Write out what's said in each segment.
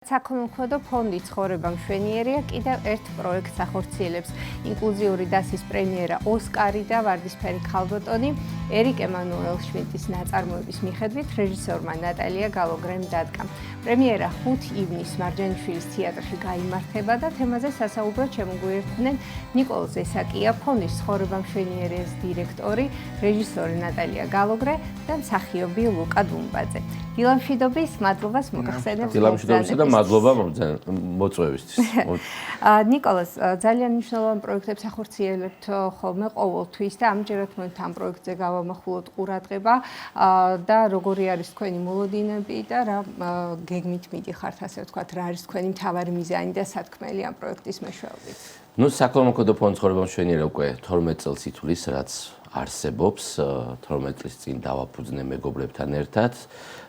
საქველმოქმედო ფონდი ცხოვრება მშვენიერია კიდევ ერთ პროექტს ახორციელებს. ინკლუზიური დასის პრემიერა ოსკარი და ვარდისფერი ქალბატონი ერიკ ემანუელ შვიდტის ნაწარმოების მიხედვით რეჟისორმა ნატალია გალოგრემ დადგა. პრემიერა 5 ივნისს მარჯანიშვილის თეატრში გაიმართება და თემაზე სასაუბროდ შემოგვიერთდნენ ნიკოლ ზესაკია, ფონდის ცხოვრება მშვენიერიას დირექტორი, რეჟისორი ნატალია გალოგრე და მსახიობი ლუკა დუმბაძე. დილამშვიდობის, მადლობას მოგახსენებთ. დილამშვიდობისა და მადლობა მოწვევისთვის. ნიკოლას, ძალიან მნიშვნელოვან პროექტებს ახორციელებთ ხოლმე ყოველთვის და ამჯერად მოით ამ პროექტზე გავამახვილოთ ყურადღება და როგორი არის თქვენი მოლოდინები და რა გეგმით მიდიხართ, ასე ვთქვათ, რა არის თქვენი მთავარი მიზანი და სათქმელი ამ პროექტის მეშვეობით? საქველმოქმედო ფონდი ცხოვრება მშვენიერია უკვე 12 წელს ითვლის, რაც არსებობს, 12 წლის წინ დავაფუძნე მეგობრებთან ერთად.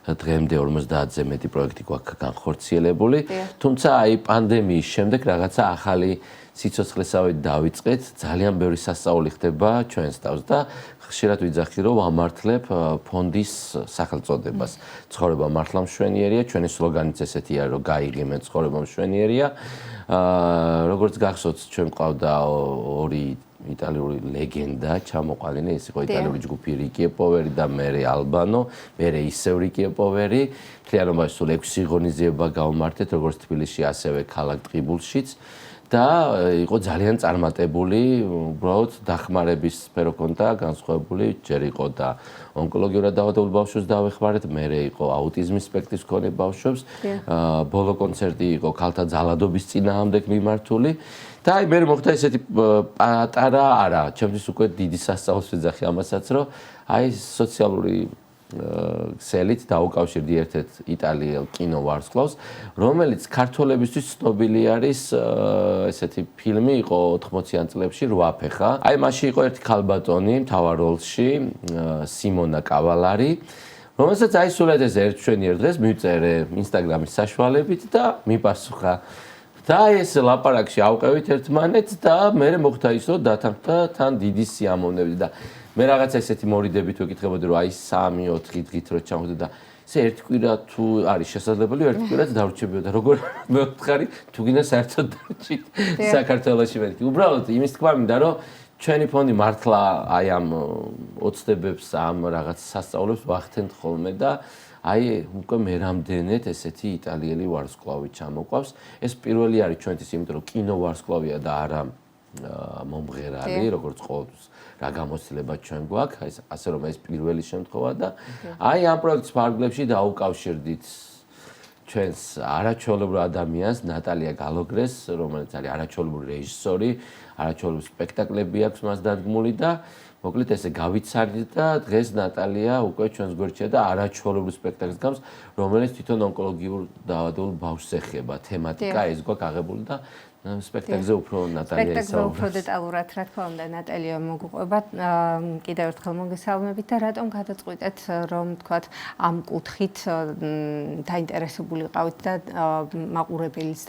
დღემდე 50-ზე მეტი პროექტი გვაქვს განხორციელებული, თუმცა აი პანდემიის შემდეგ რაღაცა ახალი სიცოცხლესავით დავიწყეთ, ძალიან ბევრი სასწაული ხდება ჩვენს თავს და ხშირად ვიძახი რომ ვამართლებ ფონდის სახელწოდებას. ცხოვრება მართლა მშვენიერია, ჩვენი სლოგანიც ესეთია რომ გაიღიმე ცხოვრება მშვენიერია. როგორც გახსოვთ, ჩვენ ყავდა ორი იტალიური ლეგენდა ჩამოყალინე, ეს იყო იტალიური ჯგუფი რიკი პოვერი და მერე ალბანო, მერე ისევ რიკი პოვერი. მთლიანობაში სულ 6 ღონისძიება გავმართეთ, როგორც თბილისში, ასევე ქალაქ ტყიბულშიც და იყო ძალიან წარმატებული, უბრალოდ დახმარების სფერო ჰქონდა განსხვავებული, ჯერ იყო და ონკოლოგიურად დაავადებულ ბავშვებს დავეხმარეთ, მერე იყო აუტიზმის სპექტრის მქონე ბავშვებს, ბოლო კონცერტი იყო ქალთა ძალადობის წინააღმდეგ მიმართული. და აი მე მოხდა ესეთი პატარა არა, ჩემთვის უკვე დიდი სასწაულს ვიძახი ამასაც, რომ აი სოციალური ქსელით დაუკავშირდი ერთ-ერთ იტალიელ კინოვარსკვლავს, რომელიც ქართველებისთვის ცნობილი არის, ესეთი ფილმი იყო 80-იან წლებში 8 ფეხა. აი მასში იყო ერთი ქალბატონი მთავარ როლში, სიმონა კავალარი, რომელსაც აი სულ ეს ერთ მშვენიერ დღეს მივწერე ინსტაგრამის საშუალებით და მიპასუხა. და ეს ლაპარაკში ავყევით ერთმანეთს და მე მოხდა ის რომ დათანხმდა თან დიდი სიამოვნებით და მე რაღაცა ესეთი მორიდებით ვეკითხებოდი რომ აი 3-4 დღით რო ჩამოვიდა და ესე ერთი კვირა თუ არის შესაძლებელი ერთი კვირაც დავრჩებიო და როგორ მეოთხარი თუ გინდა საერთოდ დავჭით საქართველოში მეთქი უბრალოდ იმის თქმა მინდა რომ ჩვენი ფონდი მართლა აი ამ ოცნებებს ამ რაღაც სასწაულებს ვახდენთ ხოლმე და აი უკვე მე რამდენად ესეთი იტალიელი ვარსკვლავი ჩამოყვავს. ეს პირველი არის ჩვენთვის, იმიტომ რომ კინო ვარსკვლავია და არა მომღერალი, როგორც ყოველთვის რა გამოცდილება ჩვენ გვაქვს, ასე რომ ეს პირველი შემთხვევა და აი ამ პროექტის ფარგლებში დაუკავშირდით ჩვენს არაჩვეულებრივ ადამიანს, ნატალია გალოგრეს, რომელიც არის არაჩვეულებრივი რეჟისორი, არაჩვეულებრივი სპექტაკლები აქვს მას დადგმული და მოკლედ ესე გავიცარდით და დღეს ნატალია უკვე ჩვენს გვერდშია და არაჩვეულებრივ სპექტაკლს გავს, რომელიც თვითონ ონკოლოგიურ დაავადებულ ბავშვს ეხება. თემატიკა ეს გვაქვს აღებული და სპექტაკლზე უფრო ნატალია ისაუბრებს. სპექტაკლზე უფრო დეტალურად რა თქმა უნდა ნატალია მოგუყვება. კიდევ ერთხელ მოგესალმებით და რატომ გადაწყვიტეთ რომ თქვათ ამ კუთხით დაინტერესებული ყავით და მაყურებელიც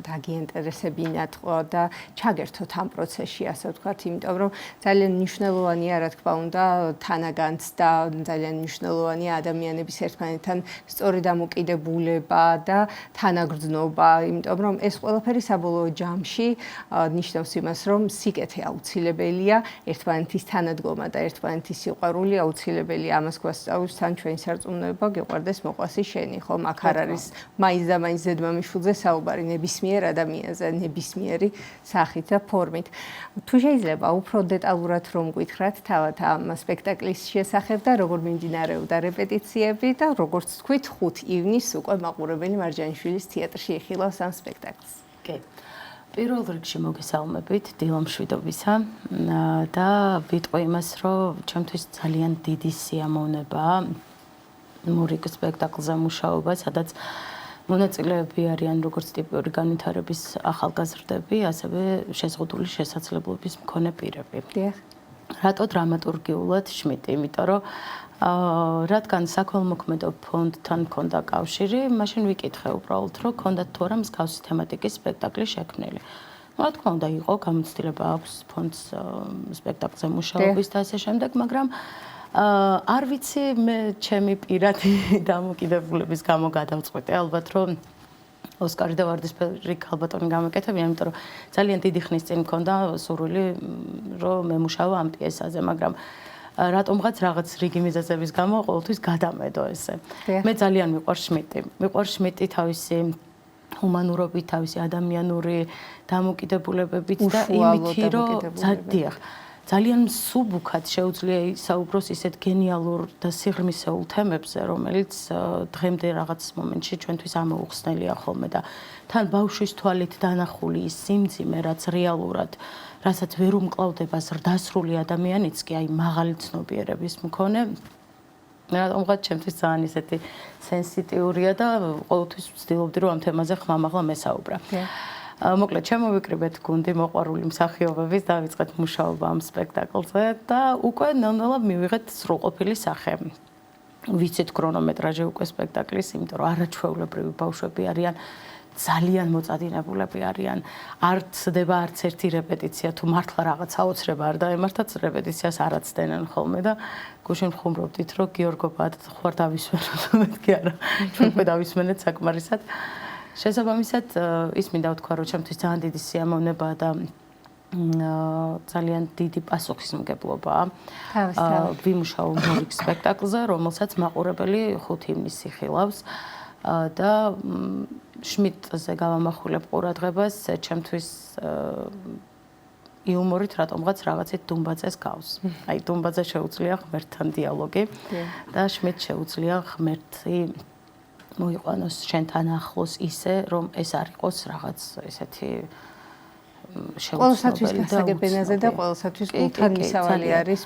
დაგიინტერესებინათ და ჩაგერთოთ ამ პროცესში ასე ვთქვათ, იმიტომ რომ ძალიან მნიშვნელოვანია რა თქმა უნდა თანაგანც და ძალიან მნიშვნელოვანია ადამიანების ერთმანეთთან სწორი დამოკიდებულება და თანაგრძნობა, იმიტომ რომ ეს ყველაფერი საბოლოო ჯამში ნიშნავს იმას, რომ სიკეთე აუცილებელია, ერთმანეთის თანადგომა და ერთმანეთის სიყვარული აუცილებელია. ამას გვასწავლის თან ჩვენი სარწმუნოება, გიყვარდეს მოყვასი შენი, ხომ? აქ არ არის მაინც და მაინც ზედმამიშვილზე საუბარი, ნებისმიერ ადამიანზე, ნებისმიერი სახით და ფორმით. თუ შეიძლება უფრო დეტალურად რომ გითხრათ თავად ამ სპექტაკლის შესახებ და როგორ მიმდინარეობდა რეპეტიციები და როგორც თქვით 5 ივნისს უკვე მაყურებელი მარჯანიშვილის თეატრში იხილავს ამ სპექტაკლს. კი. პირველ რიგში მოგესალმებით დილამშვიდობისა და ვიტყვი იმას, რომ ჩემთვის ძალიან დიდი სიამოვნებაა მურიკ სპექტაკლზე მუშაობა, სადაც მონაწილეები არიან როგორც ტიპური განვითარების ახალგაზრდები, ასევე შეზღუდული შესაძლებლობის მქონე პირები. რატო დრამატურგიულად შვიდტი? იმიტომ რომ რადგან საქველმოქმედო ფონდთან მქონდა კავშირი, მაშინ ვიკითხე უბრალოდ, რომ ქონდათ თუ არა მსგავსი თემატიკის სპექტაკლი შექმნილი. რა თქმა უნდა, იყო გამოცდილება აქვს ფონდს სპექტაკლზე მუშაობის და ასე შემდეგ, მაგრამ არ ვიცი მე ჩემი პირადი დამოკიდებულების გამო გადავწყვიტე ალბათ რომ ოსკარი და ვარდისფერი ქალბატონი გამეკეთებია, იმიტომ რომ ძალიან დიდი ხნის წინ მქონდა სურვილი რომ მემუშავა ამ პიესაზე, მაგრამ რატომღაც რაღაც რიგი მიზეზების გამო ყოველთვის გადამედო ესე. მე ძალიან მიყვარს შმიტი. მიყვარს შმიტი თავისი ჰუმანურობით, თავისი ადამიანური დამოკიდებულებებით და იმითი რომ ძალიან სუბუქად შეუძლია საუბროს ისეთ გენიალურ და სიღრმისეულ თემებზე, რომელიც დღემდე რაღაც მომენტში ჩვენთვის ამოუხსნელია ხოლმე და თან ბავშვის თვალით დანახული ის სიმძიმე, რაც რეალურად რასაც ვერ უმკლავდება ზრდასრული ადამიანიც კი აი მაღალი ცნობიერების მქონე რატომღაც ჩემთვის ძალიან ისეთი სენსიტიურია და ყოველთვის ვცდილობდი რომ ამ თემაზე ხმამაღლა მესაუბრა. მოკლედ შემოვიკრიბეთ გუნდი მოყვარული მსახიობების და დავიწყეთ მუშაობა ამ სპექტაკლზე და უკვე ნელ-ნელა მივიღეთ სრულყოფილი სახე. ვიცით ქრონომეტრაჟი უკვე სპექტაკლის, იმიტომ რომ არაჩვეულებრივი ბავშვები არიან. ძალიან მოწადინებულები არიან. არ ცდება არც ერთი რეპეტიცია, თუ მართლა რაღაც აოცრება არ დაემართათ, რეპეტიციას არ აცდენენ ხოლმე და გუშინ ხუმრობდით, რომ გიორგობად ხوار დავისმენოთ, მეთქი არა. ჩვენ უკვე დავისმენეთ საკმარისად. შესაბამისად, ის მინდა ვთქვა, რომ ჩემთვის ძალიან დიდი სიამოვნებაა და ძალიან დიდი პასუხისმგებლობაა. ვიმუშაო მორიგ სპექტაკლზე, რომელსაც მაყურებელი 5 ივნისი ხილავს. და შმიტზე გავამახვილებ ყურადღებას ჩემთვის იუმორით რატომღაც რაღაცით დუმბაძეს გავს. აი დუმბაძე შეუძლია ღმერთთან დიალოგი და შმიტ შეუძლია ღმერთი მოიყვანოს შენთან ახლოს ისე რომ ეს არ იყოს რაღაც ესეთი ყოველსათვის გასაგებენაზე და ყოველსათვის კულთან მისავალი არის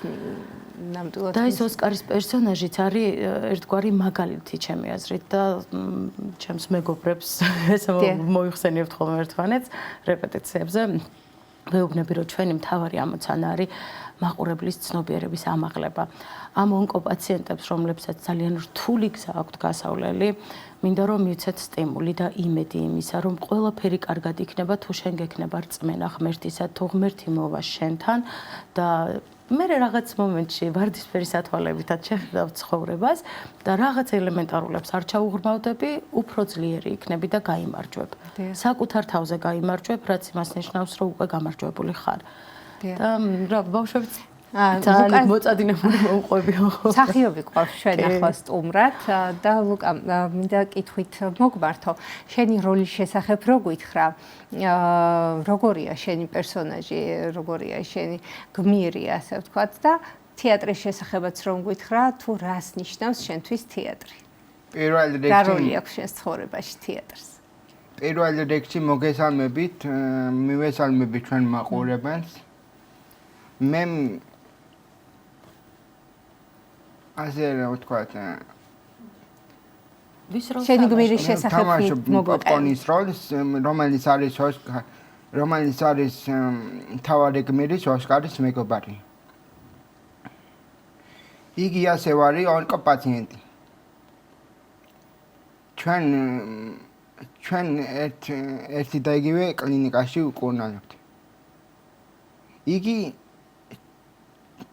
ნამდვილად. და ეს ოსკარის პერსონაჟიც არის ერთგვარი მაგალითი ჩემი აზრით და ჩემს მეგობრებს ესე მოიხსენიებთ ხოლმე ერთმანეთს რეპეტიციებზე. ვეუბნები რომ ჩვენი მთავარი ამოცანა არის მაყურებლის ცნობიერების ამაღლება. ამ ონკოპაციენტებს, რომლებსაც ძალიან რთული გზა აქვთ გასავლელი, მინდა რომ მივცეთ სტიმული და იმედი იმისა, რომ ყველაფერი კარგად იქნება, თუ შენ გექნება რწმენა ღმერთისა, თუ ღმერთი მოვა შენთან და მე რაღაც მომენტში ვარდისფერი სათვალებითაც შეხედავ ცხოვრებას და რაღაც ელემენტარულებს არ ჩაუღრმავდები, უფრო ძლიერი იქნები და გაიმარჯვებ. საკუთარ თავზე გაიმარჯვებ, რაც იმას ნიშნავს, რომ უკვე გამარჯვებული ხარ. და რა ბავშვებს ძალიან მოწადინებული მოუყვებიო. მსახიობი ყავს ჩვენ ახლა სტუმრად და ლუკა მინდა კითხვით მოგმართო. შენი როლის შესახებ რო გითხრა, როგორია შენი პერსონაჟი, როგორია შენი გმირი, ასე ვთქვათ და თეატრის შესახებაც რომ გითხრა, თუ რას ნიშნავს შენთვის თეატრი? პირველ რიგში რა როლი აქვს შენს ცხოვრებაში თეატრს? პირველ რიგში მოგესალმებით, მივესალმებით ჩვენ მაყურებელს. მე ასე რა ვთქვათ, შენი გმირის შესახებ მოგყვანის როლს, რომელიც არის მთავარი გმირის ოსკარის მეგობარი. იგი ასევე არის ონკოპაციენტი. ჩვენ ერთი და იგივე კლინიკაში ვკურნალებთ. იგი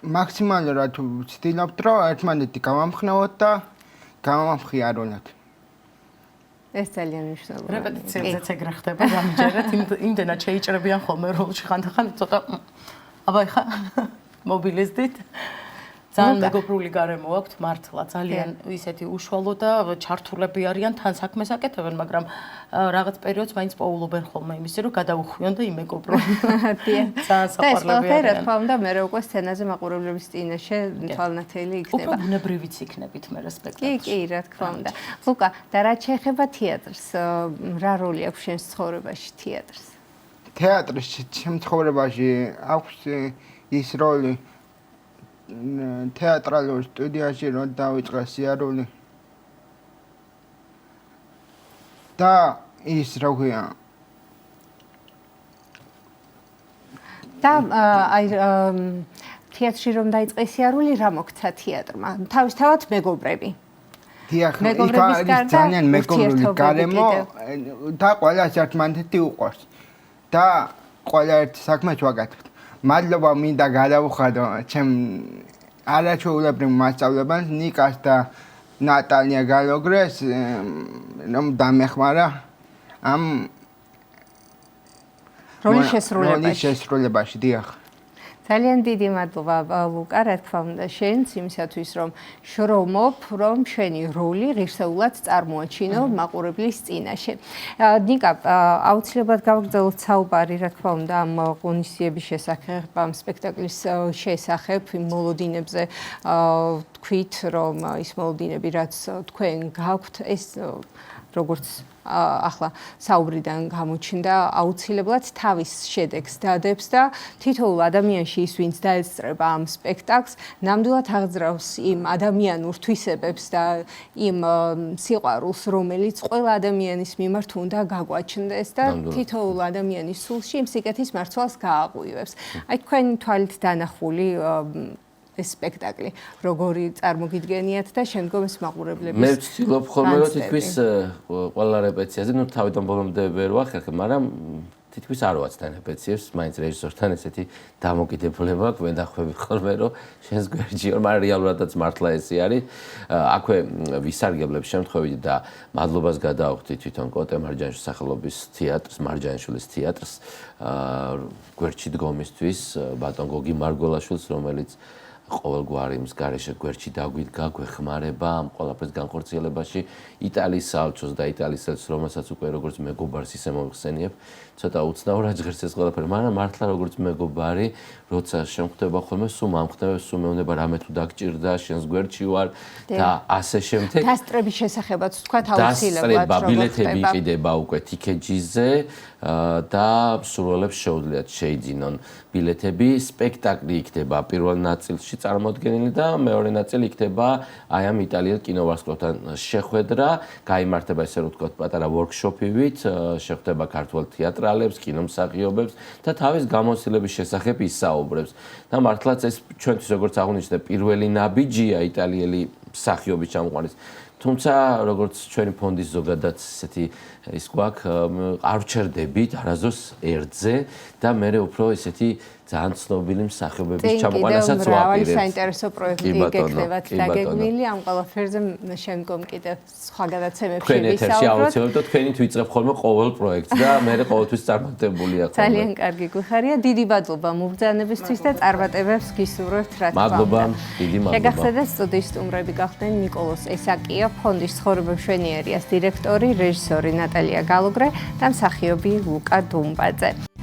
მაქსიმალურად ვცდილობთ, რომ ერთმანეთი გავამხნევოთ და გავამხიარულოთ. ეს ძალიან მნიშვნელოვანია. რეპეტიციებზეც ეგრე ხდება, გამიჯერეთ, იმდენად შეიჭრებიან ხოლმე როლში ხანდახან ცოტა აბა ეხა მობილიზდით. ძალიან მეგობრული გარემო აქვთ მართლა, ძალიან ისეთი უშუალო და ჩართულები არიან, თან საქმეს აკეთებენ, მაგრამ რაღაც პერიოდს მაინც პოულობენ ხოლმე იმისი, რომ გადაუხვიონ და იმეგობრონ. ძალიან საყვარლები არიან. და თქმა უნდა, მე უკვე სცენაზე მაყურებლების წინაშე თვალნათელი იქნება. უფრო ბუნებრივიც იქნებით მე სპექტაკლში. კი, რა თქმა უნდა. ლუკა, და რაც შეეხება თეატრს, რა როლი აქვს შენს ცხოვრებაში თეატრს? თეატრის ჩემ ცხოვრებაში აქვს ის როლი თეატრალურ სტუდიაში რომ დავიწყე სიარული და ის როგორია და აი თეატრში რომ დაიწყე სიარული რა მოგცა თეატრმა თავისთავად მეგობრები დიახ იქ არის ძალიან მეგობრული გარემო და ყველას ერთმანეთი უყვარს და ყველა ერთ საქმეს ვაკეთებთ მადლობა მინდა გადავუხადო ჩემ არაჩვეულებრივ მასწავლებელს ნიკას და ნატალია გალოგრეს რომ დამეხმარა ამ როლის შესრულებაში. როლის შესრულებაში, დიახ. ძალიან დიდი მადლობა ლუკა, რა თქმა უნდა, შენც იმისათვის, რომ შრომობ, რომ შენი როლი ღირსეულად წარმოაჩინო მაყურებლის წინაშე. ნიკა, აუცილებლად გავაგრძელოთ საუბარი, რა თქმა უნდა, ამ ღონისძიების შესახებ, ამ სპექტაკლის შესახებ, იმ მოლოდინებზე თქვით, რომ ის მოლოდინები, რაც თქვენ გაქვთ, ეს როგორც ახლა საუბრიდან გამოჩნდა, აუცილებლად თავის შედეგს დადებს და თითოეულ ადამიანში ის, ვინც დაესწრება ამ სპექტაკლს, ნამდვილად აღძრავს იმ ადამიანურ თვისებებს და იმ სიყვარულს, რომელიც ყველა ადამიანის მიმართ უნდა გაგვაჩნდეს და თითოეულ ადამიანის სულში იმ სიკეთის მარცვალს გააღვივებს. აი თქვენი თვალით დანახული ეს სპექტაკლი როგორი წარმოგიდგენიათ და შემდგომ ეს მაყურებლების მე ვცდილობ ხოლმე რომ თითქმის ყველა რეპეტიციაზე ნუ თავიდან ბოლომდე ვერ ვახერხებ, მაგრამ თითქმის არ ვაცდან რეპეტიციებს, მაინც რეჟისორთან ესეთი დამოკიდებულება აქვს, ვენდახვევი ხოლმე რომ შენს გვერდში, მაგრამ რეალურადაც მართლა ესე არის. აქვე ვისარგებლებ შემთხვევით და მადლობას გადააუხდი თვითონ კოტე მარჯანიშვილის სახელობის თეატრს, მარჯანიშვილის თეატრს, გვერდში დგომისთვის, ბატონ გოგი მარგველაშვილს, რომელიც ყოველგვარი იმის გარეშე გვერდში დაგვიდგა, გვეხმარება ამ ყველაფრის განხორციელებაში. იტალიის საელჩოს და იტალიის ელჩს, რომელსაც უკვე როგორც მეგობარს ისე მოვხსენიებ, ცოტა უცნაურად ჟღერს ეს ყველაფერი, მაგრამ მართლა როგორც მეგობარი, როცა შემხვდება ხოლმე, სულ მომხდები, სულ მეუბნება რამე თუ დაგჭირდა, შენს გვერდში ვარ და ასე შემდეგ. დასწრების შესახებაც თქვა აუცილებლად რომ ბილეთები იყიდება უკვე თიკეჯიზე და მსურველებს შეუძლიათ შეიძინონ ბილეთები. სპექტაკლი იქნება პირველ ნაწილში წარმოდგენილი და მეორე ნაწილი იქნება აი ამ იტალიელ კინოვარსკვლავთან შეხვედრა, გაიმართება ესე რომ ვთქვათ პატარა ვორქშოპივით, შეხვდება ქართველ თეატრალებს, კინომსახიობებს და თავის გამოცდილების შესახებ ისაუბრებს. და მართლაც ეს ჩვენთვის როგორც აღნიშნე პირველი ნაბიჯია იტალიელი მსახიობის ჩამოყვანის. თუმცა როგორც ჩვენი ფონდის ზოგადად ესეთი ის გვაქვს, არ ვჩერდებით არასდროს ერთზე და მე უფრო ესეთი ძალიან ცნობილი მსახიობების ჩამოყვანასაც ვაპირებ. მრავალი საინტერესო პროექტი გეკნევათ დაგეგმილი, ამ ყველაფერზე შემდგომ კიდევ სხვა გადაცემებში თქვენ ეთერში აუცილებლად თქვენით ვიწყებ ხოლმე ყოველ პროექტს და მე ყოველთვის წარმატებულია ხოლმე. ძალიან კარგი გვიხარია, დიდი მადლობა მობრძანებისთვის და წარმატებებს გისურვებთ, რა თქმა უნდა. მადლობა, დიდი მადლობა. შეგახსენებთ სტუდიის სტუმრები გახდნენ ნიკოლოზ ესაკია, ფონდის ცხოვრება მშვენიერიას დირექტორი, რეჟისორი ნატალია გალუგრე და მსახიობი ლუკა დუმბაძე.